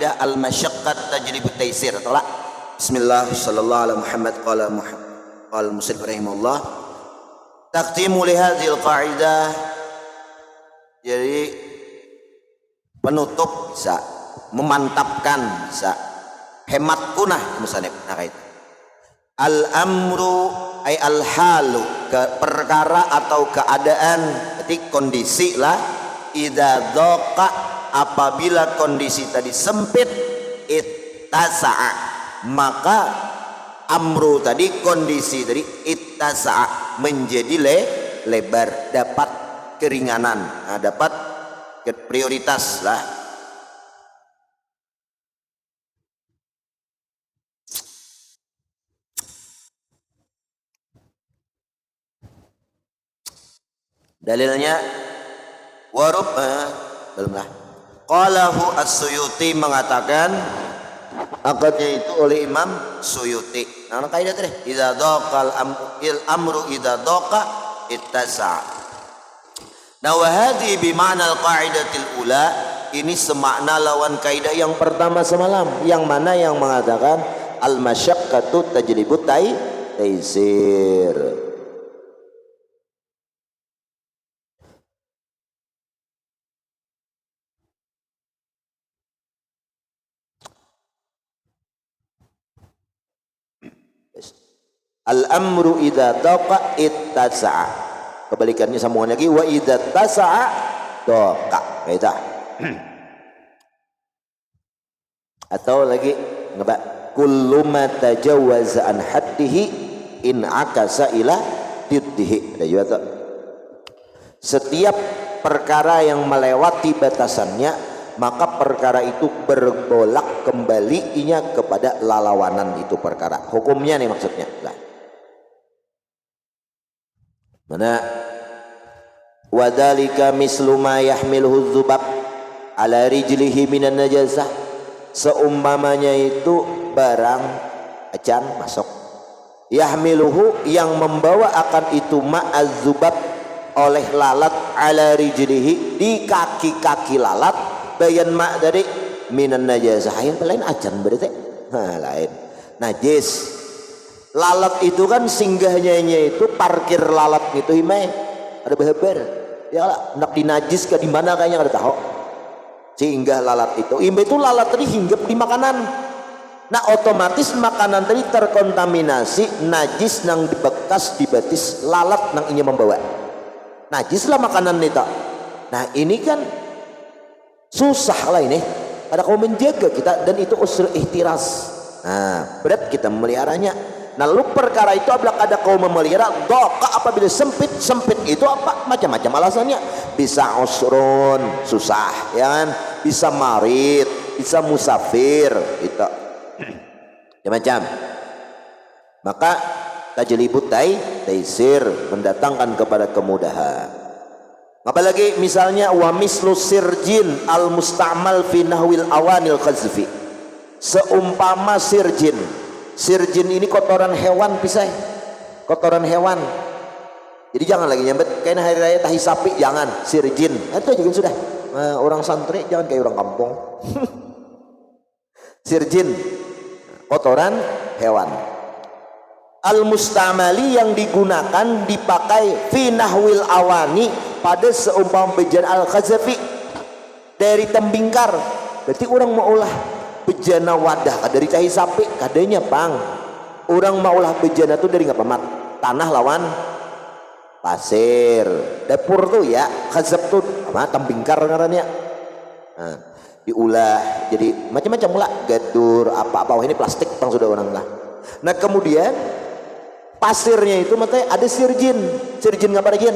kaidah al-masyaqqat tajlibut taisir atau la. Bismillah sallallahu alaihi Muhammad qala al-musannif rahimahullah. Taqtimu li hadhil qaidah, jadi penutup bisa, memantapkan bisa, hemat kunah musannif. Nah kayak itu. Al-amru ay al-halu, perkara atau keadaan, berarti kondisi lah. Idza dhaqa, apabila kondisi tadi sempit, ittasa'a, maka amru tadi, kondisi tadi ittasa'a, menjadi lebar, dapat keringanan, nah, dapat prioritas lah. Dalilnya warub belumlah. Qalahu as-Suyuti, mengatakan akadnya itu oleh Imam Suyuti. Nah kaidah tadi idza dhaqal amru idza dhaqa ittasa. Nah wa hadhi bi ma'na al-qa'idatil ula, ini semakna lawan kaidah yang pertama semalam, yang mana yang mengatakan al-masyaqqatu tajlibut taisir. Al-amru idza dhaqa ittasa'a, kebalikannya sambungan lagi wa idza tasa'a dhaqa, gitu. Atau lagi ngeba kullu ma tajawwaza an haddihi in akasa ila diddihi. Ada juga tuh. Setiap perkara yang melewati batasannya, maka perkara itu berbolak kembalinya kepada lalawanan itu perkara. Hukumnya nih maksudnya. Nah. Mana wadhalika mislu ma yahmiluhu dzubab ala rijlihi minan najasah, seumpamanya itu barang acan masuk, yahmiluhu yang membawa akan itu ma'azzubab oleh lalat, ala rijlihi di kaki-kaki lalat, bayan ma dari minan najasah, yang lain acan berarti lain najis. Lalat itu kan singgahnya itu parkir lalat gitu himai ada beheber ya lah, nak dinajis ke di mana kayaknya ada tahu singgah lalat itu imbe itu lalat tadi hinggap di makanan, nah otomatis makanan tadi terkontaminasi najis nang bekas di batis lalat nang inya membawa najis lah makanan itu. Nah ini kan susah lah ini ada kau menjaga kita, dan itu usul ihtiras. Nah berat kita memeliharanya. Nah lalu perkara itu apabila ada kau memelihara doka, apabila sempit itu apa macam-macam alasannya, bisa usrun susah ya kan, bisa marid, bisa musafir itu macam-macam. Maka tajlibut taisir, mendatangkan kepada kemudahan. Apalagi misalnya wa mislu sirjin al musta'mal fi nahwil awanil khazfi, seumpama sirjin ini kotoran hewan pisah, kotoran hewan. Jadi jangan lagi nyambet kayak hari raya tahi sapi, jangan sirjin. Itu juga sudah. Orang santri jangan kayak orang kampung. Sirjin kotoran hewan. Al-mustamali yang digunakan dipakai fi nahwil awani, pada seumpama bejana al-khazafi dari tembingkar. Berarti orang mau olah bejana wadah dari tahi sapi kadenya pang, orang maulah bejana tuh dari ngapa mat tanah lawan pasir dapur tuh ya khazab tuh apa tembingkar ngarannya. Nah, diulah jadi macam-macam lah gadur apa-apa. Wah ini plastik pang sudah orang lah. Nah kemudian pasirnya itu matanya ada sirjin ngapa lagi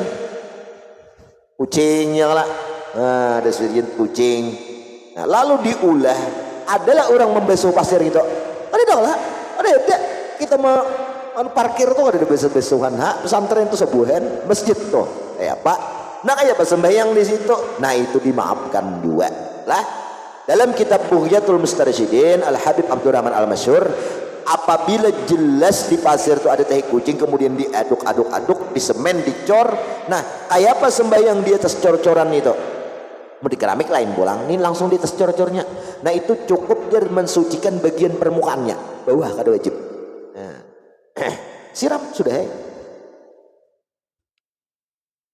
kucingnya lah. Nah, ada sirjin kucing. Nah, lalu diulah adalah orang membasuh pasir gitu. Ada dong lah, ada kita mau parkir tuh ada besuh-besuhan pesantren itu sebuhan masjid tuh pak. Nah kayak sembahyang di situ, nah itu dimaafkan dua lah. Dalam kitab Bughyatul Mustarsyidin Al Habib Abdurrahman Al Masyhur, apabila jelas di pasir itu ada tahi kucing, kemudian diaduk-aduk, disemen, dicor, nah kayak apa sembahyang di atas cor-coran itu? mau di keramik lain bolang, ini langsung di atas cor-cornya. Nah itu cukup dia mensucikan bagian permukaannya, bawah kada wajib. Nah. Siram sudah ya.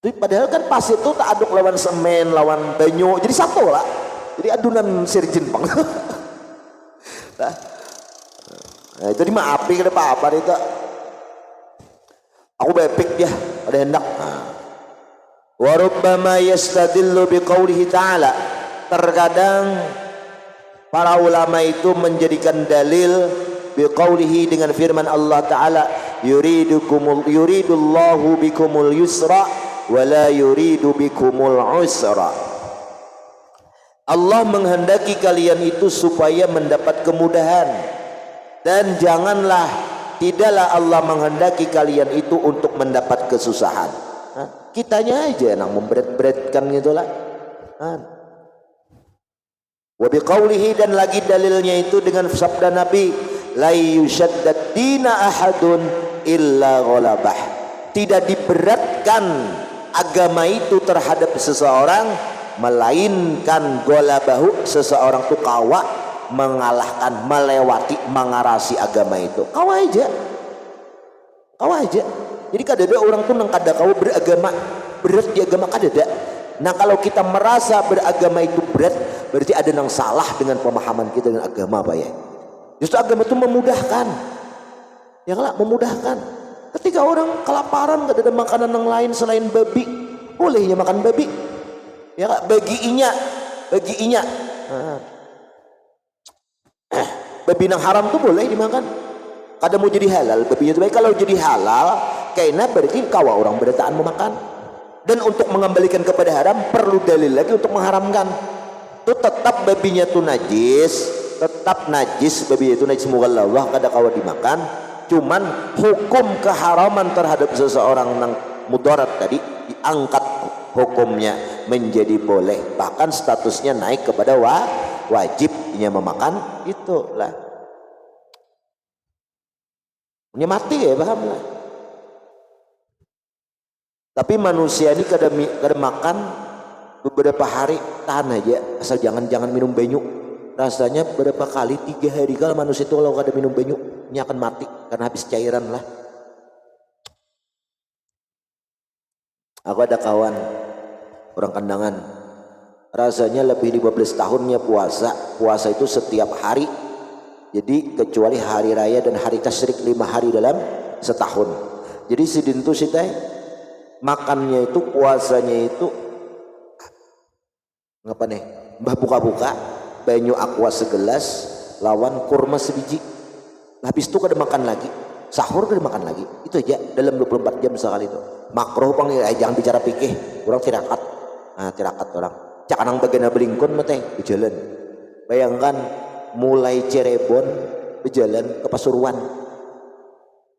Padahal kan pasir itu tak aduk lawan semen, lawan banyu, jadi satu lah. Jadi adunan sirjin bang. Nah, itu dimaafi kada apa-apa itu. Aku bepik dia, ada hendak. Wa rubbama yastadillu biqaulihi ta'ala. Terkadang para ulama itu menjadikan dalil biqaulihi dengan firman Allah Ta'ala, yuridullahu bikumul yusra wa la yuridu bikumul usra. Allah menghendaki kalian itu supaya mendapat kemudahan, dan tidaklah Allah menghendaki kalian itu untuk mendapat kesusahan. Kitanya aja yang memberat-beratkan gitulah. Wa biqaulihi, dan lagi dalilnya itu dengan sabda Nabi, la yushaddad dina ahadun illa ghalabah. Tidak diberatkan agama itu terhadap seseorang melainkan golabahu, seseorang tuh kawa mengalahkan, melewati, mengarasi agama itu. Kawa aja. Jadi kadada orang tuh nang kada kawa beragama berat di agama kadada. Nah kalau kita merasa beragama itu berat, berarti ada yang salah dengan pemahaman kita dengan agama, Pak ya. Justru agama itu memudahkan, ya kan? Memudahkan. Ketika orang kelaparan, gak ada makanan yang lain selain babi, bolehnya makan babi, ya kan? Bagi inya. Babi yang haram tuh boleh dimakan. Kada mau jadi halal babinya itu baik. Kalau jadi halal, kayaknya berarti kawa orang berataan memakan. Dan untuk mengembalikan kepada haram perlu dalil lagi untuk mengharamkan. Itu tetap babinya tuh najis, tetap najis, babinya itu najis mughalladhah, kada kawa dimakan. Cuman hukum keharaman terhadap seseorang yang mudarat tadi diangkat hukumnya menjadi boleh, bahkan statusnya naik kepada wajibnya memakan itulah. Punya mati ya, paham lah. Tapi manusia ini kada makan beberapa hari, tahan aja, asal jangan minum banyu. Rasanya beberapa kali 3 hari kalau manusia itu kalau kada minum banyu, ini akan mati karena habis cairan lah. Aku ada kawan orang Kandangan, rasanya lebih 15 tahunnya puasa itu setiap hari. Jadi kecuali hari raya dan hari tasyrik 5 hari dalam setahun. Jadi sidin tuh sitai makannya itu, puasanya itu ngapa nih? Mbah buka-buka banyu aqua segelas lawan kurma sebiji. Habis itu kada makan lagi. Sahur kada makan lagi. Itu aja dalam 24 jam sekali itu. Makruh pang jangan bicara pikir. Orang tirakat. Nah, tirakat orang. Cakanang bagian belingkon mate berjalan. Bayangkan mulai Cirebon berjalan ke Pasuruan.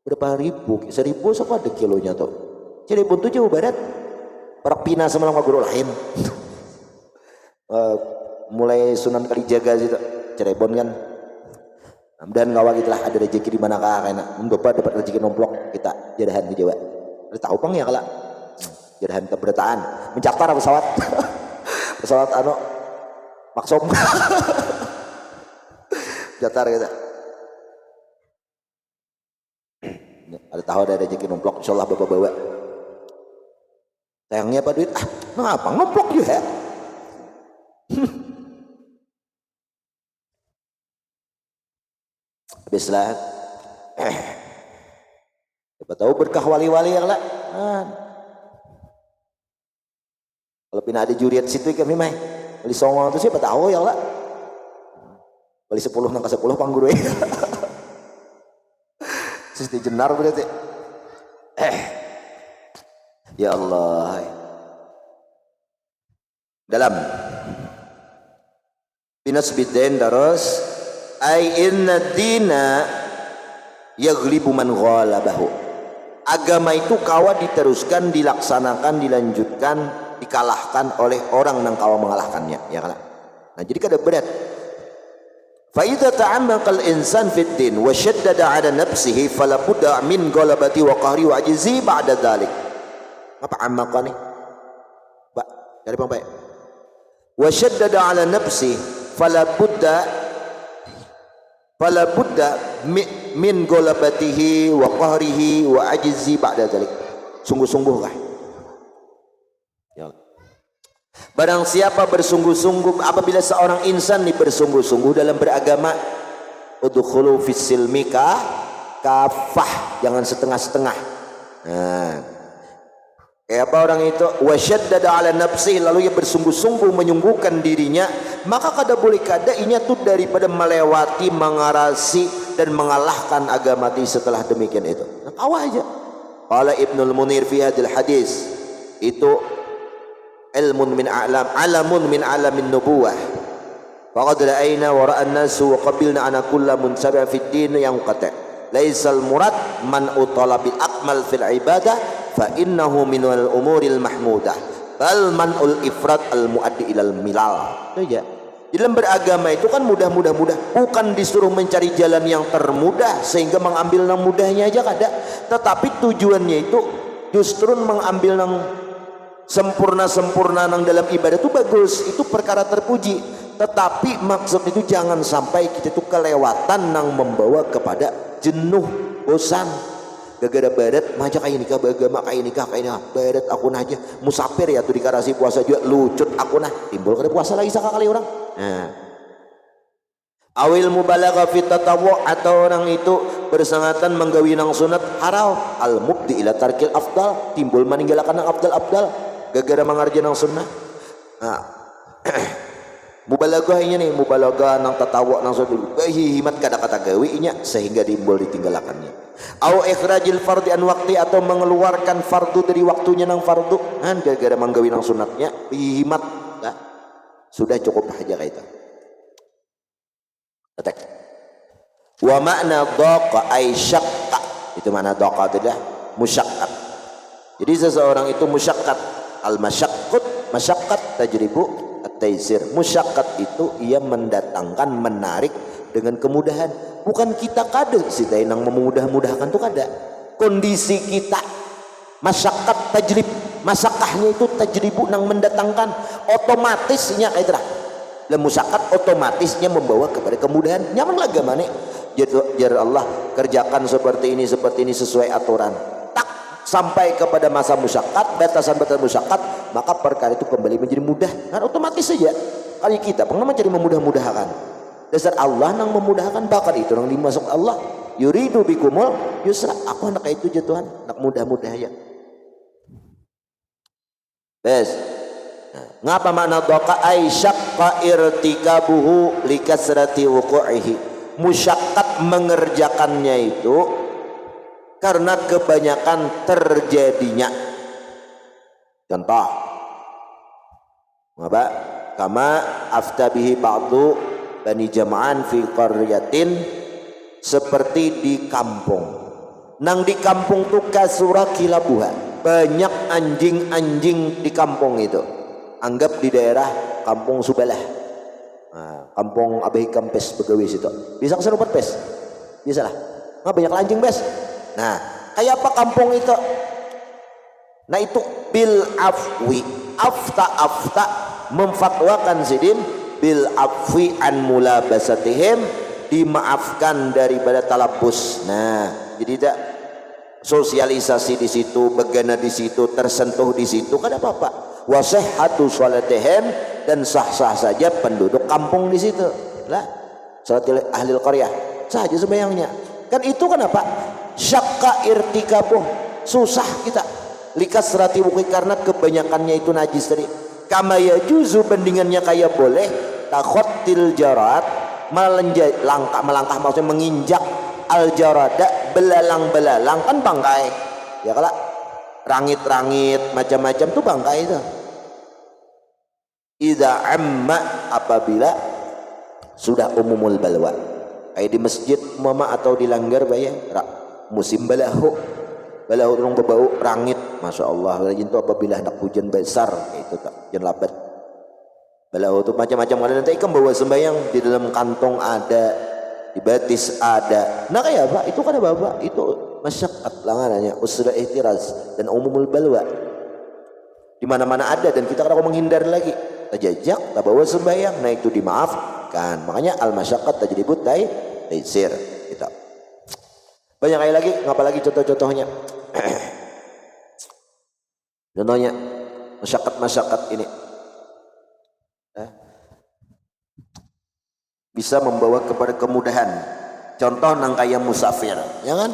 Berapa ribu? 1000 siapa ada kilonya tuh. Cirebon tuh Jawa Barat. Perpina sama nama guru lain. Mulai Sunan Kalijaga situ Cirebon kan. Dan ngawal gitulah ada rezeki di mana kah karena bapak dapat rezeki nomplok kita jadahan di Jawa. Ada tahu pang ya kalau jadahan kebertaan mencatar pesawat pesawat maksom jatar gitu. Ada tahu ada rezeki nomplok, insyaallah bapak bawa. Sayangnya apa duit? Ngapa nomplok juga? Habislah. Siapa tahu berkah wali-wali yang lah. Kalau pina ada juriat situ kami mah. Beli songong itu siapa tahu ya lah. Beli 10 nang ke 10 pangguru ya. Sisti jenar berarti. Ya Allah. Dalam binas bidin terus ai inna dina yaghlibu man ghalabahu. Agama itu kawa diteruskan, dilaksanakan, dilanjutkan, dikalahkan oleh orang yang kawa mengalahkannya, ya kan? Nah, jadi kada berat. Fa idza ta'ammaqa al-insan fid din wa shaddada 'ala nafsihi fala budda min ghalabati wa qahri wa ajzi ba'da dhalik. Apa ammaqa nih? Pak, cari Bang Pak. wa syaddada ala nafsi fala budda min golabatihi wa qahrihi wa ajzi ba'da dzalik. Sungguh-sungguhlah. Ya. Barang siapa bersungguh-sungguh, apabila seorang insan nih bersungguh-sungguh dalam beragama, udkhulu fis silmi kafah, jangan setengah-setengah. Nah, kayak apa orang itu? Wasyaddada ala nafsi, lalu ia bersungguh-sungguh menyungguhkan dirinya, maka kada boleh kada inya tuh daripada melewati, mengarasi dan mengalahkan agama ti setelah demikian itu. Nah, awal aja. Qala Ibnul Munir fi hadil hadis, itu ilmun min alamun min alamin nubuwah. Faqad ra'ayna wa ra'an nasu wa qabilna ana kullu munsabi' fid din yang qata'. Laisal murad man utalabil akmal fil ibadah fa innahu minal umuril mahmudah bal manul ifrat al muaddi ilal milal. Itu aja. Di dalam beragama itu kan mudah, bukan disuruh mencari jalan yang termudah sehingga mengambil yang mudahnya aja kada, tetapi tujuannya itu justru mengambil yang sempurna nang dalam ibadah itu bagus, itu perkara terpuji, tetapi maksud itu jangan sampai kita itu kelewatan nang membawa kepada jenuh, bosan. Gara-gara barat maja kayak nikah beragama kayak nikah barat aku aja musafir ya tuh dikarasi puasa juga lucut aku nah timbul kada puasa lagi sekali orang. Nah, awil mubalagha fi tatawwu, atau orang itu bersangatan menggawi nang sunat haram al mubdi ila tarkil afdal, timbul meninggalkan nang afdal gara-gara mengarja nang sunnah. Nah, mubalaghah ini nih, mubalaghah nang tatawwu nang sunat himat kada kata gawi nya sehingga timbul ditinggalkannya. Au ikhrajil fardhi an waqti, atau mengeluarkan fardu dari waktunya nang fardu kan gara-gara menggawi nang sunatnya himat. Nah, sudah cukup aja kayak itu. Atak. Wa makna dhaqa ay syaqqa, itu makna dhaqa adalah musyaqqat. Jadi seseorang itu musyaqqat, al masyaqqat tajribu at-taisir. Musyaqqat itu ia mendatangkan, menarik dengan kemudahan. Bukan kita kada sih nang memudah-mudahkan tuh kada. Kondisi kita masyaqqat tajrib, masyakahnya itu tajribu nang mendatangkan, otomatisnya kayak itulah. Dan musyaqqat otomatisnya membawa kepada kemudahan. Nyaman lah gamane. Jar Allah kerjakan seperti ini sesuai aturan. Tak sampai kepada masa musyaqqat, batasan-batasan musyaqqat, maka perkara itu kembali menjadi mudah. Kan otomatis saja. Kali kita pernah mencari memudah-mudahkan. Dasar Allah nang memudahkan, bahkan itu nang dimasuk Allah yuridu bikumul yusra. Aku anak itu ya Tuhan, nak mudah-mudah ya. Bes. Nah, ngapa makna dhaqa ay syaqqa irtikabuhu likasrati wuqu'ihi. Musyaqqat mengerjakannya itu karena kebanyakan terjadinya. Contoh. Ngapa? Kama aftabihi ba'du Bani Jama'an fi qaryatin, seperti di kampung. Nang di kampung tuh kasura kilabuha, banyak anjing-anjing di kampung itu. Anggap di daerah kampung Subalah, nah, kampung Abai Kampes Begawi situ. Bisa kesana buat pes? Bisa lah. Nah, banyak anjing bes. Nah, kayak apa kampung itu? Nah itu bil afwi, afta memfatwakan sidin bil afwi an mulabasatihim, dimaafkan daripada talabus. Nah, jadi tidak sosialisasi di situ, begana di situ, tersentuh di situ, kan apa-apa. Wasihhatu shalatihim, dan sah-sah saja penduduk kampung di situ. Lah, salat ahli qaryah saja sembahyangnya. Kan itu kenapa? Syaqqa irtikabuh, susah kita. Likasrati wuqi, karena kebanyakannya itu najis tadi. Kama yajuzu, bandingannya kayak boleh takhotil jarat, melangkah maksudnya menginjak al jarada, belalang kan bangkai ya, kalau rangit macam-macam tuh bangkai itu. Idza amma, apabila sudah umumul balwa, kayak di masjid mama atau di langgar bayang musim balahu orang berbau rangit, masya Allah. Itu apabila hendak hujan besar itu tak hujan labat. Balau itu macam-macam, ada nanti ikan bawa sembahyang, di dalam kantong ada, di batis ada. Nah kayak apa? Itu kan apa? Itu masyaqqat langanannya, usra ihtiraz dan umumul balwa. Di mana-mana ada dan kita kadang menghindar lagi. tajajak tabawa sembahyang, nah itu dimaafkan. Makanya al masyaqqat tajlibut taisir gitu. Banyak kali lagi, ngapa lagi contoh-contohnya? Contohnya masyaqqat ini bisa membawa kepada kemudahan. Contoh nang kayak musafir, ya kan?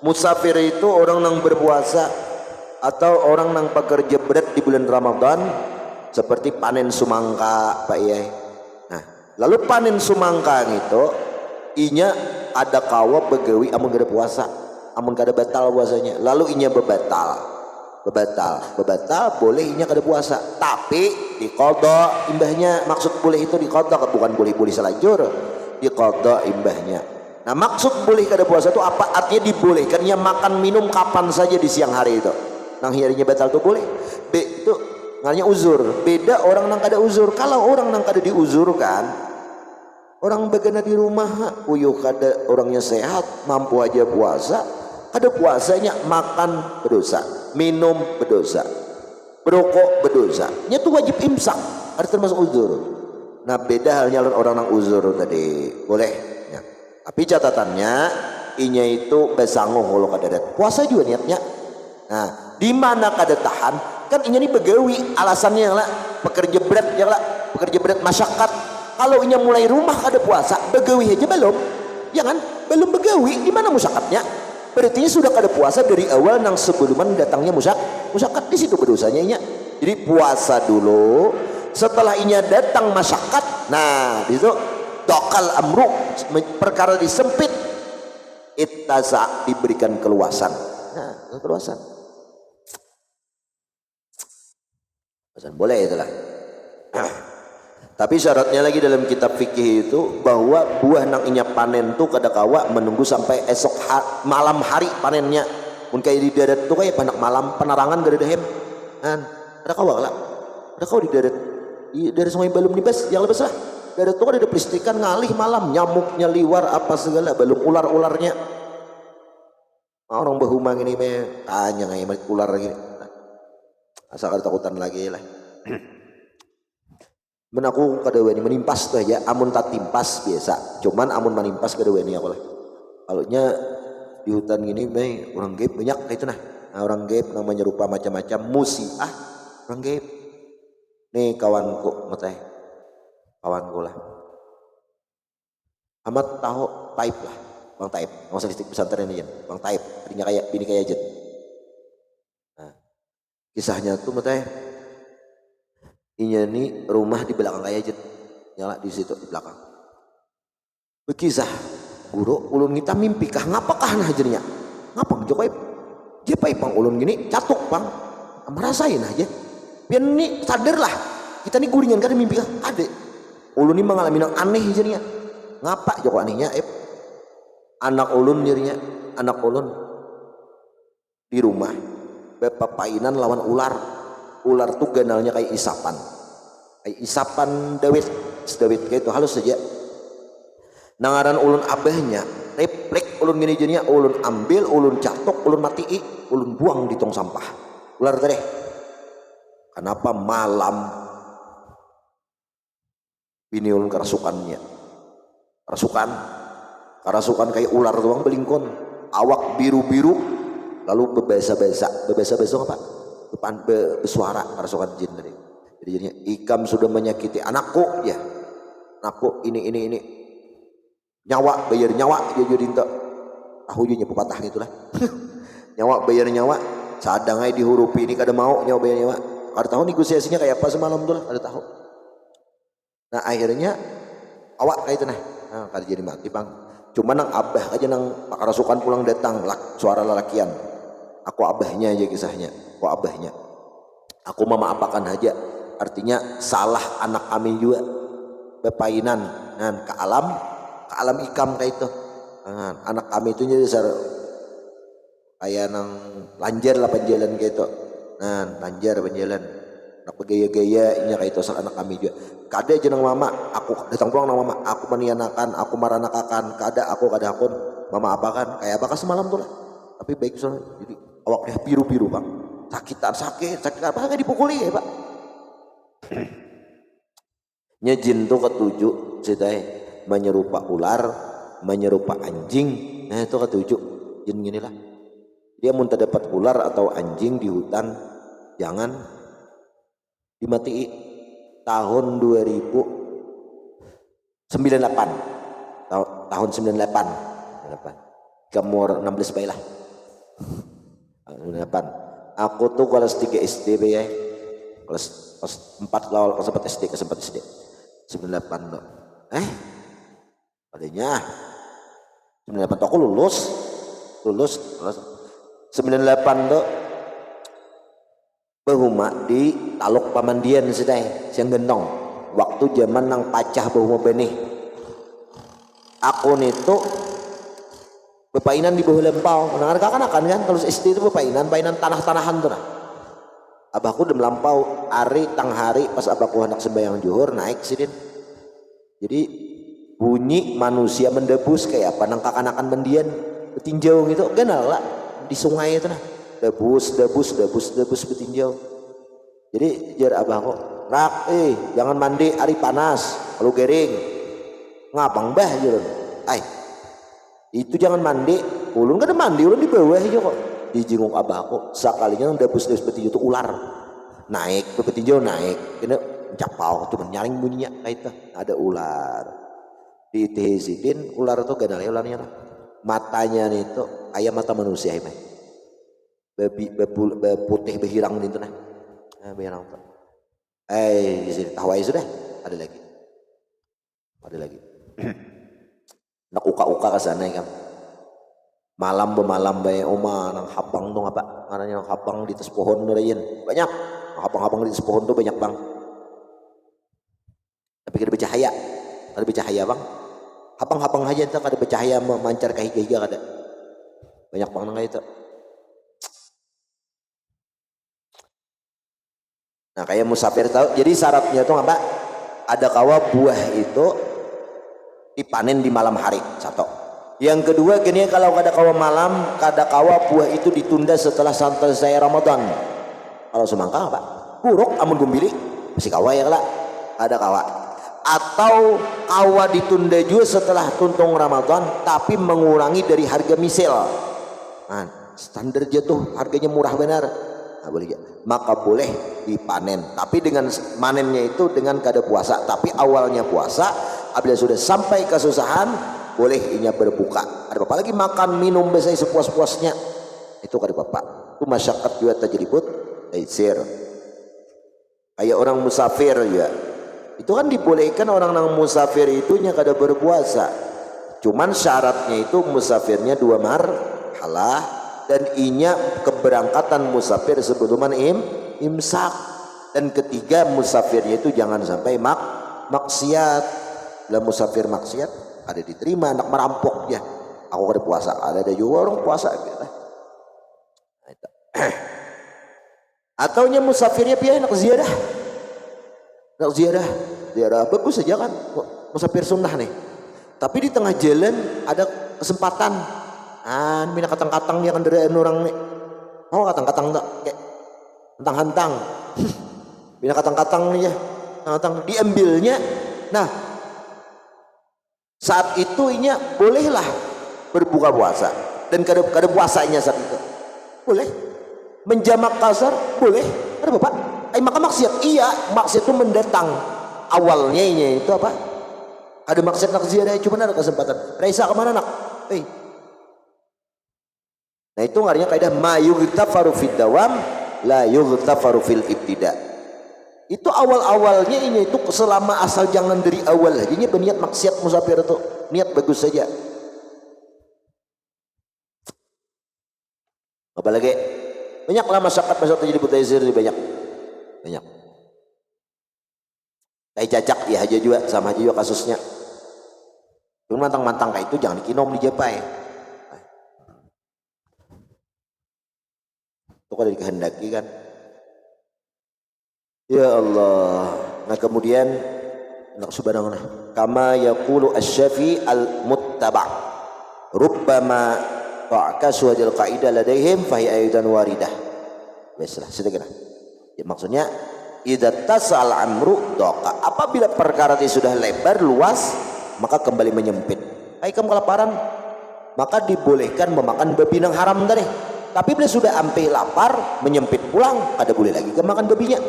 Musafir itu orang nang berpuasa atau orang nang pekerja berat di bulan Ramadan seperti panen sumangka, Pak Yai. Nah, lalu panen sumangka itu inya ada kawa begawi amun kada puasa, amun kada batal puasanya. Lalu inya bebatal boleh inya kada puasa, tapi diqadha imbahnya. Maksud boleh itu diqadha, bukan boleh selajur, diqadha imbahnya. Nah, maksud boleh kada puasa itu apa? Artinya dibolehkannya makan minum kapan saja di siang hari itu. Nang harinya batal itu boleh. Itu ngaranya uzur. Beda orang nang kada uzur. Kalau orang nang kada diuzurkan, orang begana di rumah, uyuh kada orangnya sehat, mampu aja puasa, kada puasanya makan berdosa, minum berdosa, berokok berdosa. Nya itu wajib imsak, ada termasuk uzur. Nah, beda halnya orang nang uzur tadi, boleh. Ya. Tapi catatannya, inya itu besanguh kalau kada puasa juga niatnya. Nah, di mana kada tahan, kan inya ini begawi, alasannya lah pekerja berat, ya lah pekerja berat masyaqqat. Kalau inya mulai rumah kada puasa, begawi aja belum, ya kan? Belum begawi, di mana musyaqqatnya? Berarti sudah kada puasa dari awal nang sebelum datangnya musyaqqat. Di situ berdosanya inya. Jadi puasa dulu, setelah inya datang masyaqqat. Nah, di situ dokal amru, perkara disempit, ittasa diberikan keluasan. Nah, keluasan. Boleh itulah. Tapi syaratnya lagi dalam kitab fikih itu bahwa buah nang inya panen tuh kada kawa menunggu sampai esok malam hari panennya. Mun kayak di darat tuh kayak panak malam penerangan gada dehem. Kan ada kawa lah. Ada kawa di darat. Di darat sungai belum nibas yang lebih lah. Darat tuh ada pelistrikan ngalih malam, nyamuknya liwar apa segala, belum ular-ularnya. Orang bahumang ini meh tanya ngayak ular lagi. Asal ada takutan lagi lah. Menaku kada weni menimpas tuh aja, amun tak timpas biasa. Cuman amun menimpas kada weni aku lah. Kalau nya di hutan gini meh orang gaib banyak kayak itu nah. Orang gaib namanya rupa macam-macam, musiah orang gaib. Nih kawanku mateh. Kawanku lah. Amat tahu Taib lah. Bang Taib, nggak usah listrik pesantren ini ya. Bang Taib, tadinya kayak bini kayak aja. Nah, kisahnya tuh mateh. Inya nih rumah di belakang kayak aja, nyala di situ di belakang. Bekisah, guru ulun kita mimpi kah ngapakah nah jadinya? Ngapang Jokowi? Dia pang ulun gini catuk pang, merasain aja. Biar nih sadar lah, kita nih guringan kan mimpi kah? Ada. Ulun ini mengalami yang aneh jadinya. Ngapa Joko anehnya? Anak ulun jadinya, anak ulun di rumah, bepapainan lawan ular. Ular tuh ganalnya kayak isapan dawit kayak itu halus saja. Nangaran ulun abahnya replek ulun gini jadinya, ulun ambil, ulun catok, ulun matii, ulun buang di tong sampah. Ular tadi kenapa malam bini ulun kerasukan kayak ular doang belingkon, awak biru-biru lalu bebesa-besa apa? Depan bersuara kerasukan jin tadi. Jadi jadinya ikam sudah menyakiti anakku ya. Anakku ini nyawa bayar nyawa dia jadi ente. Tahu juga pepatah gitulah. Nyawa bayar nyawa, sadang aja dihurupi ini kada mau nyawa bayar nyawa. Kada tahu negosiasinya kayak apa semalam tuh lah, kada tahu. Nah, akhirnya awak kayak itu nah kada jadi mati bang. Cuma nang abah aja nang kerasukan pulang datang suara lelakian. Aku abahnya aja kisahnya. Aku memaafkan aja, artinya salah anak kami juga bepainan ke alam ikam kayak itu. Anak kami itu jadi kayak nang lanjar lah penjalan kayak itu. Lanjar penjalan nak bergaya-gaya inya kayak itu asal anak kami juga. Kada aja nang mama, aku datang pulang nang mama, aku menianakan, aku maranakakan, kada akun memaafkan kayak apa semalam tuh lah. Tapi baik soalnya jadi awaknya biru-biru bang. Sakit apa? Kayak dipukuli ya pak. nya jin tuh ketujuh ceritanya menyerupa ular, menyerupa anjing. Nah itu ketujuh jin gini lah. Dia mun terdapat ular atau anjing di hutan jangan dimatii. Tahun 2098 tahun 98 kamur 16 baik lah 98 aku tuh kelas 3 SD ya kelas 4 kelas 4 SD kelas 4 SD 98 tuh adanya 98 tuh aku lulus kelas 98 tuh bahuma di taluk pamandian sedai siang gendong waktu zaman nang pacah bahuma benih aku itu bepainan di bawah lempau mendengar akan kan kalau SD itu bepainan tanah-tanahan tuh nah abahku udah melampau hari tang hari pas abahku anak sembahyang juhur naik sidin jadi bunyi manusia mendebus kayak apa nang kakanakan mendian betinjau gitu kenal lah di sungai itu nah debus betinjau. Jadi jar abahku, rak jangan mandi hari panas, kalau gering. Ngapang bah jurun. Itu jangan mandi, ulun kan mandi ulun di bawah aja kok. Dijinguk abahku, sekalinya debus betinjau itu ular. Naik, betinjau naik, kena capau tuh nyaring bunyinya kayak itu. Ada ular. Di tehizidin ular itu gak ada ularnya lah. Matanya itu kayak mata manusia ini. Putih berhirang itu nah berhirang tuh di sini tawai sudah ada lagi nak uka ke sana kan malam bae oma nang hapang tuh apa karena nang hapang di atas pohon tuh banyak hapang di atas pohon tuh banyak bang tapi kada bercahaya bang hapang aja tuh kada bercahaya memancar ke higa kada banyak bang nang itu. Nah kayak musafir tahu jadi syaratnya tuh apa ada kawa buah itu dipanen di malam hari satu yang kedua gini kalau kada kawa malam kada kawa buah itu ditunda setelah selesai Ramadan kalau semangka apa buruk amun gumbili masih kawa ya lah ada kawa atau kawa ditunda juga setelah tuntung Ramadan tapi mengurangi dari harga misil nah standar jatuh harganya murah benar nah, boleh maka boleh dipanen tapi dengan manennya itu dengan kada puasa tapi awalnya puasa apabila sudah sampai kesusahan boleh inya berbuka ada apa lagi makan minum biasanya sepuas-puasnya itu kada apa itu masyarakat juga tajribut taisir kayak orang musafir ya itu kan dibolehkan orang yang musafir itunya kada berpuasa cuman syaratnya itu musafirnya 2 marhalah dan inya keberangkatan musafir sebelum imsak dan ketiga musafirnya itu jangan sampai maksiat lah musafir maksiat ada diterima anak merampok ya aku kada puasa ada juga orang puasa gitu. Atau nya musafirnya piye nak ziarah bagus saja kan musafir sunnah nih tapi di tengah jalan ada kesempatan mina katang-katang dia kendaraan orang nih mau katang-katang tak kayak hantang-hantang mina katang-katang nih ya katang diambilnya nah saat itu inya bolehlah berbuka puasa dan kada puasanya saat itu boleh menjamak kasar boleh ada bapak maka maksiat maksiat itu mendatang awalnya itu apa ada maksiat nak ziarah cuma ada kesempatan Raisa kemana nak nah itu artinya kaidah ma yughtafaru fid dawam la yughtafaru fil ibtida itu awal-awalnya ini itu selama asal jangan dari awal ini berniat maksiat musafir itu niat bagus saja apalagi banyaklah masyarakat terjadi mutaizir banyak kayak cacak ya aja juga sama aja juga kasusnya cuma mantang kayak itu jangan dikinom di jepai itu kalau dikehendaki kan ya Allah nah kemudian subhanallah kama yaqulu asy-syafi al-muttaba' rubbama ta'kasu hadil qaidah ladaihim fa hiya aidan waridah baiklah sedekah ya, maksudnya idza tasal amru doka, apabila perkara itu sudah lebar luas maka kembali menyempit. Kamu kelaparan maka dibolehkan memakan babi yang haram tadi, tapi bila sudah sampai lapar menyempit pulang ada boleh lagi makan babinya,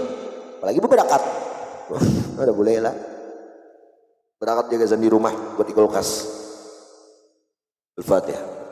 apalagi berakat. Ada boleh lah berakat jaga di rumah buat di kulkas. Al-Fatihah.